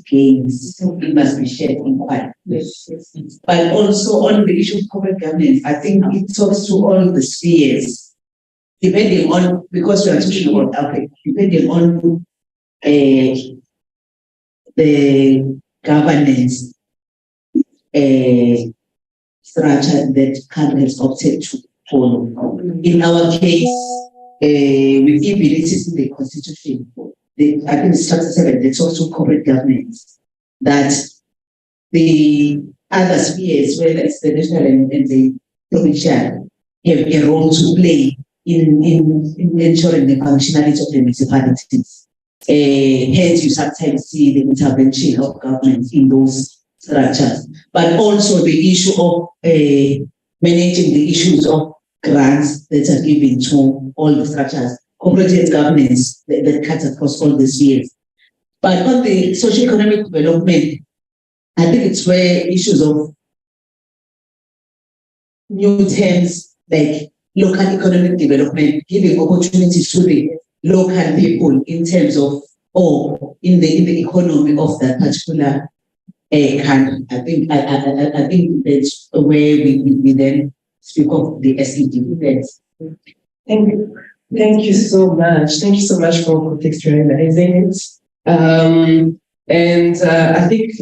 gains, it must be shared equally. Yes. But also on the issue of corporate governance, I think it talks to all the spheres, depending on, because we are talking about Africa, depending on the governance structure that country has opted to follow. In our case, with abilities in the constitution, I think it's chapter 7, there's also corporate governance, that the other spheres, whether it's the national and the provincial, have a role to play in ensuring the functionality of the municipalities. Hence, you sometimes see the intervention of government in those structures, but also the issue of managing the issues of grants that are given to all the structures, cooperative governance that cuts across all the spheres. But on the socio-economic development, I think it's where issues of new terms like local economic development, giving opportunities to the local people in terms of, or in the economy of that particular country. I think that's where we then speak of the SED events. Thank you. Thank you so much. Thank you so much for contextualizing it. I think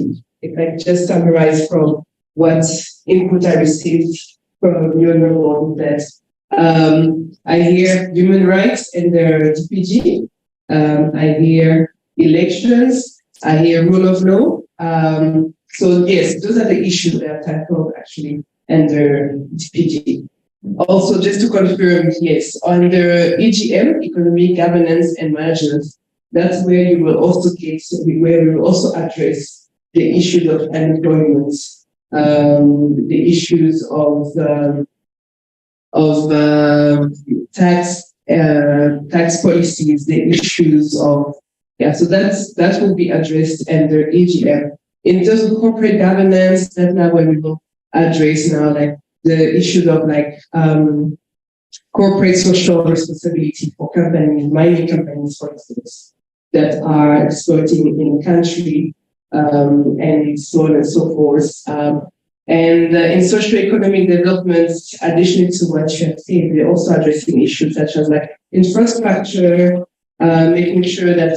if I just summarize from what input I received from your role, that I hear human rights and their DPG. I hear elections. I hear rule of law. So yes, those are the issues that are tackled actually under DPG. Also, just to confirm, yes, under EGM, economic governance and management, that's where you will also where we will also address the issues of unemployment, the issues of tax policies, the issues of so that will be addressed under EGM. In terms of corporate governance, that's now where we will address now like the issues of like corporate social responsibility for companies, mining companies, for instance, that are exploiting in the country, and so on and so forth. And in socio-economic development, additionally to what you have said, we're also addressing issues such as like infrastructure, making sure that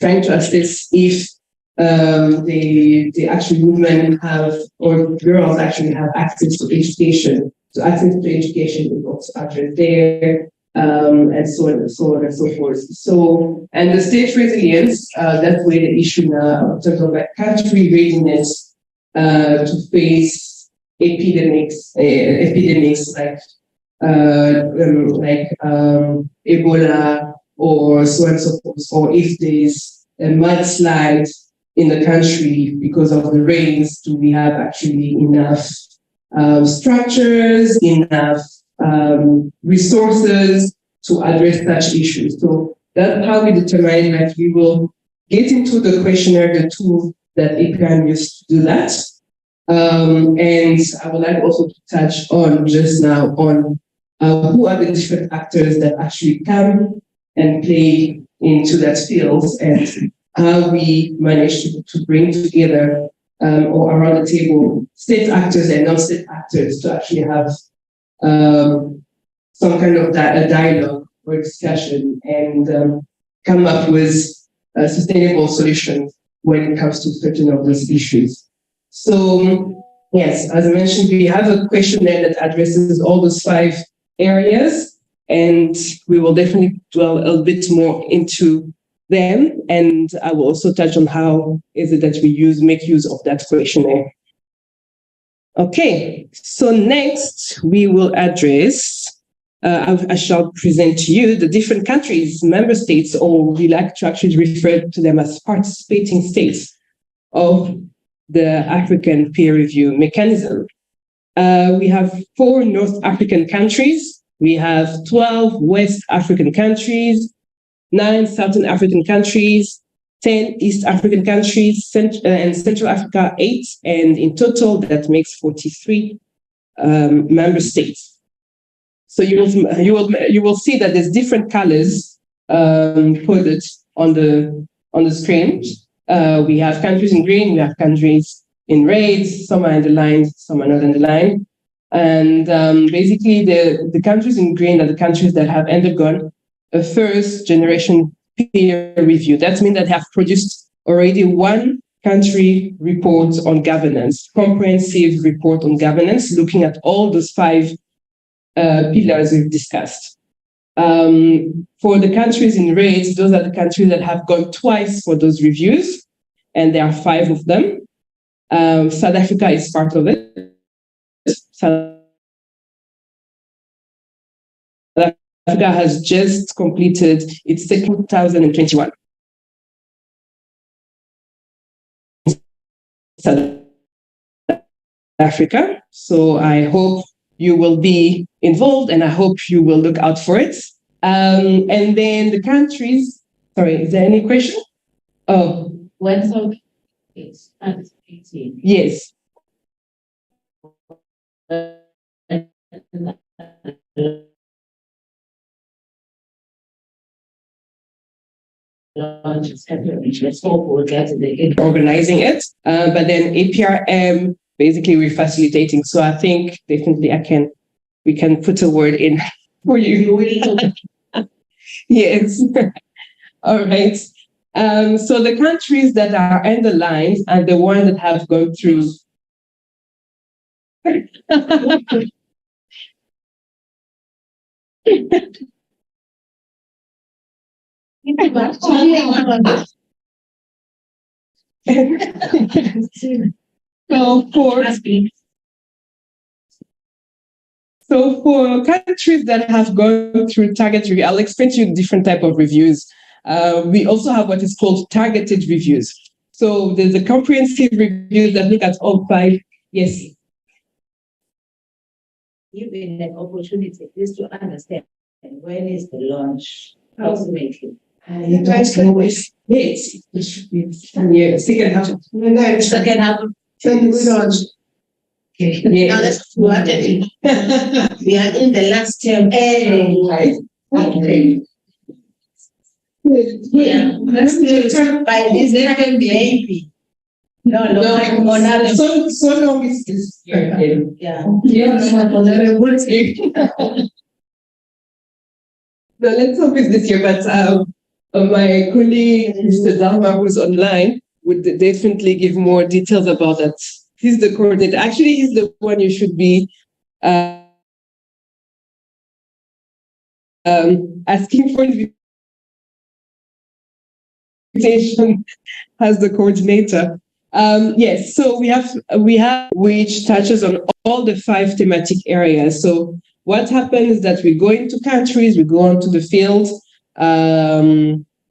trying to assess if the actual women have, or girls actually have access to education. So access to education is also addressed there, and so on and so on and so forth. So, and the state resilience, that's where the issue now in terms of like country readiness to face epidemics like Ebola or so on and so forth, or if there's a mudslide in the country because of the rains, do we have actually enough structures, enough resources to address such issues? So that's how we determine that we will get into the questionnaire, the tool that APRM used to do that. And I would like also to touch on just now on who are the different actors that actually come and play into that field, and how we manage to bring together or around the table state actors and non-state actors to actually have some kind of a dialogue or discussion and come up with sustainable solutions when it comes to certain of these issues. So yes, as I mentioned, we have a questionnaire that addresses all those 5 areas, and we will definitely dwell a bit more into them. And I will also touch on how is it that we make use of that questionnaire. Okay, so next we will address, I shall present to you the different countries, member states, or we like to actually refer to them as participating states of the African peer review mechanism. We have 4 North African countries, we have 12 West African countries, 9 Southern African countries, 10 East African countries, and Central Africa 8, and in total that makes 43 member states. So you will see that there's different colors coded on the screen. We have countries in green, we have countries in red, some are underlined, some are not underlined. And basically the countries in green are the countries that have undergone a first generation peer review. That means that have produced already one country report on governance, comprehensive report on governance, looking at all those 5 pillars we've discussed. For the countries in red, those are the countries that have gone twice for those reviews, and there are 5 of them. South Africa is part of it. South Africa has just completed its second 2021. South Africa. So I hope you will be involved and I hope you will look out for it. And then the countries, sorry, is there any question? Oh. When so it's 18. Yes. Organizing it, but then APRM basically we're facilitating. So I think definitely we can put a word in for you. Yes. All right. So the countries that are underlined are the ones that have gone through. So for countries that have gone through target review, I'll explain to you different type of reviews. We also have what is called targeted reviews. So there's a comprehensive review that look at all 5. Yes. Given an opportunity is to understand when is the launch, approximately. You don't always wait. Yeah, second half. Second half. Launch. Okay. Yeah. Now let's do it. We are in the last term. Right. Okay. Yeah. By this time, maybe. No. So long is this. Yeah. No, let's hope it's this year, but my colleague, Mr. Dharma, who's online, would definitely give more details about that. He's the coordinator. Actually, he's the one you should be asking for invitation as the coordinator. Yes, so we have which touches on all the 5 thematic areas. So what happens is that we go into countries, we go onto the field,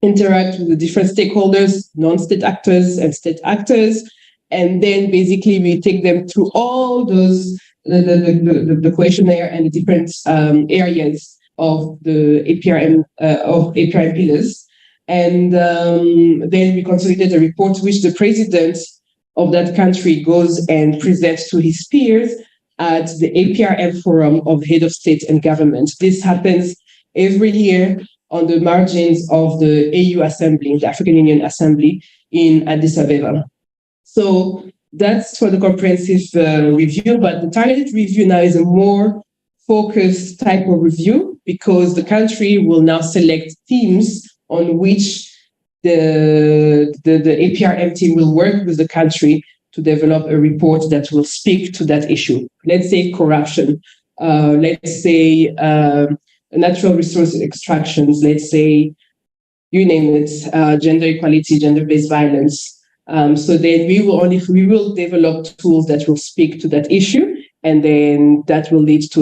interact with the different stakeholders, non-state actors and state actors, and then basically we take them through all those the questionnaire and the different areas of the APRM pillars. And then we consolidate a report which the president of that country goes and presents to his peers at the APRM Forum of Head of State and Government. This happens every year on the margins of the AU Assembly, the African Union Assembly in Addis Ababa. So that's for the comprehensive review, but the targeted review now is a more focused type of review because the country will now select themes on which the APRM team will work with the country to develop a report that will speak to that issue. Let's say corruption, let's say natural resource extractions, let's say, you name it, gender equality, gender-based violence. So then we will develop tools that will speak to that issue, and then that will lead to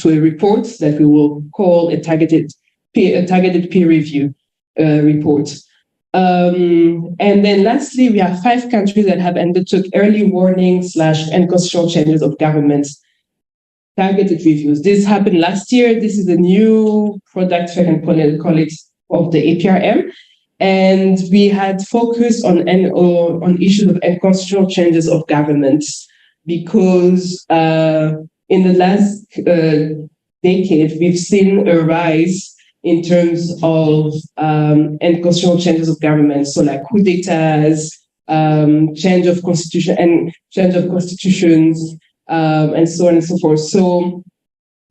a report that we will call a targeted peer review report. And then lastly, we have 5 countries that have undertook early warning / and constitutional changes of governments targeted reviews. This happened last year. This is a new product, if I can call it, of the APRM. And we had focused on issues of constitutional changes of governments because in the last decade, we've seen a rise in terms of and constitutional changes of government. So like coup d'etats, change of constitution and change of constitutions, and so on and so forth. So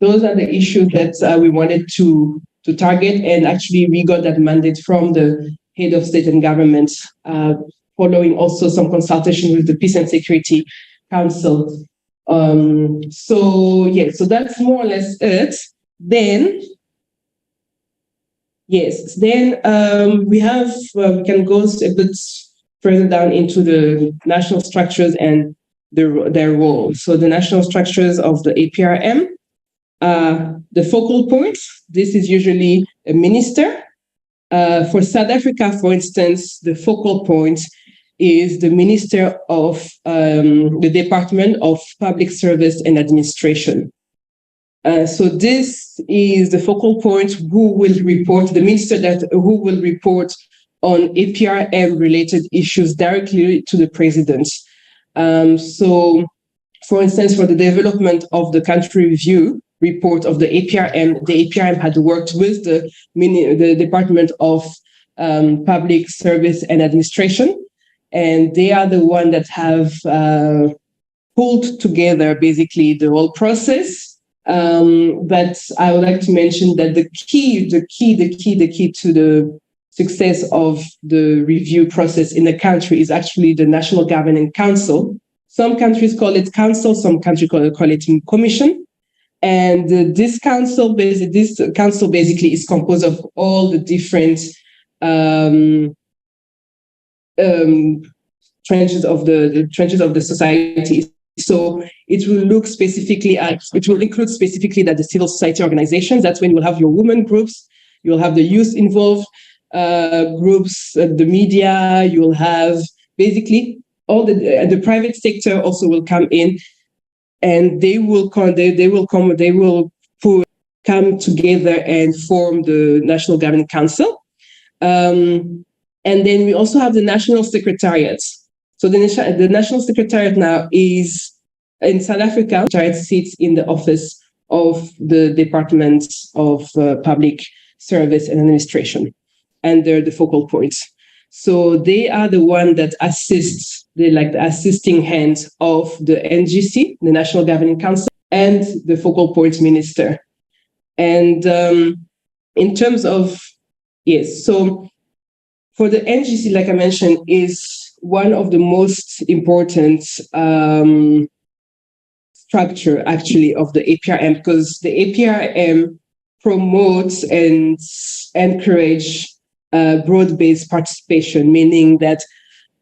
those are the issues that we wanted to target, and actually we got that mandate from the head of state and government, following also some consultation with the Peace and Security Council. So that's more or less it. Then we can go a bit further down into the national structures and their role. So the national structures of the APRM, the focal point, this is usually a minister. For South Africa, for instance, the focal point is the Minister of the Department of Public Service and Administration. So this is the focal point who will report, the minister who will report on APRM related issues directly to the president. So, for instance, for the development of the country review report of the APRM had worked with the Department of Public Service and Administration, and they are the one that have pulled together basically the whole process. But I would like to mention that the key to the success of the review process in the country is actually the National Governing Council. Some countries call it council, some countries call it commission. And this council basically is composed of all the different trenches of the society. So it will include specifically that the civil society organizations. That's when you will have your women groups, you will have the youth involved groups, the media. You will have basically all the private sector also will come in, and they will come together and form the National Governing Council. And then we also have the National Secretariats. So the National Secretariat now is in South Africa. It sits in the office of the Department of Public Service and Administration, and they're the focal points. So they are the one that assists, they're like the assisting hand of the NGC, the National Governing Council, and the focal point minister. And in terms of, so for the NGC, like I mentioned, is one of the most important structure actually of the APRM, because the APRM promotes and encourage broad-based participation, meaning that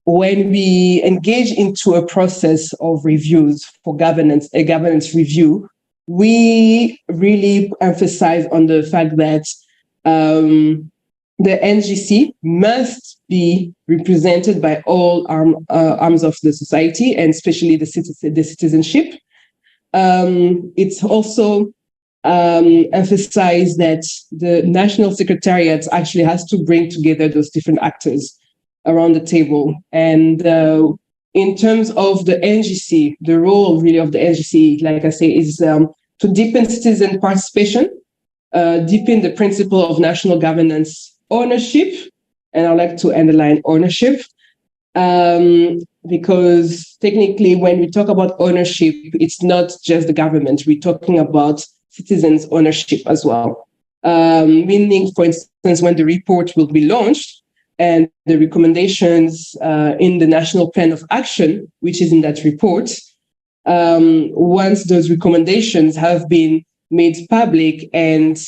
when we engage into a process of reviews for governance, a governance review, we really emphasize on the fact that the NGC must be represented by all arms of the society, and especially the citizenship. It's also emphasized that the National Secretariat actually has to bring together those different actors around the table. And in terms of the NGC, the role really of the NGC, like I say, is to deepen citizen participation, deepen the principle of national governance ownership, and I like to underline ownership, because technically when we talk about ownership, it's not just the government, we're talking about citizens' ownership as well. Meaning, for instance, when the report will be launched and the recommendations in the National Plan of Action, which is in that report, once those recommendations have been made public, and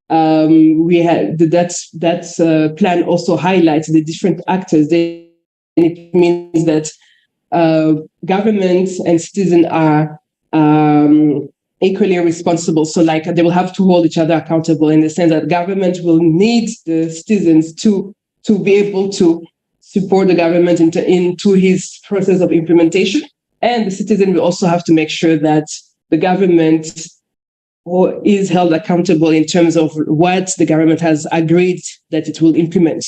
we had that plan also highlights the different actors, then it means that government and citizen are equally responsible. So like they will have to hold each other accountable, in the sense that government will need the citizens to be able to support the government into his process of implementation. And the citizen will also have to make sure that the government is held accountable in terms of what the government has agreed that it will implement.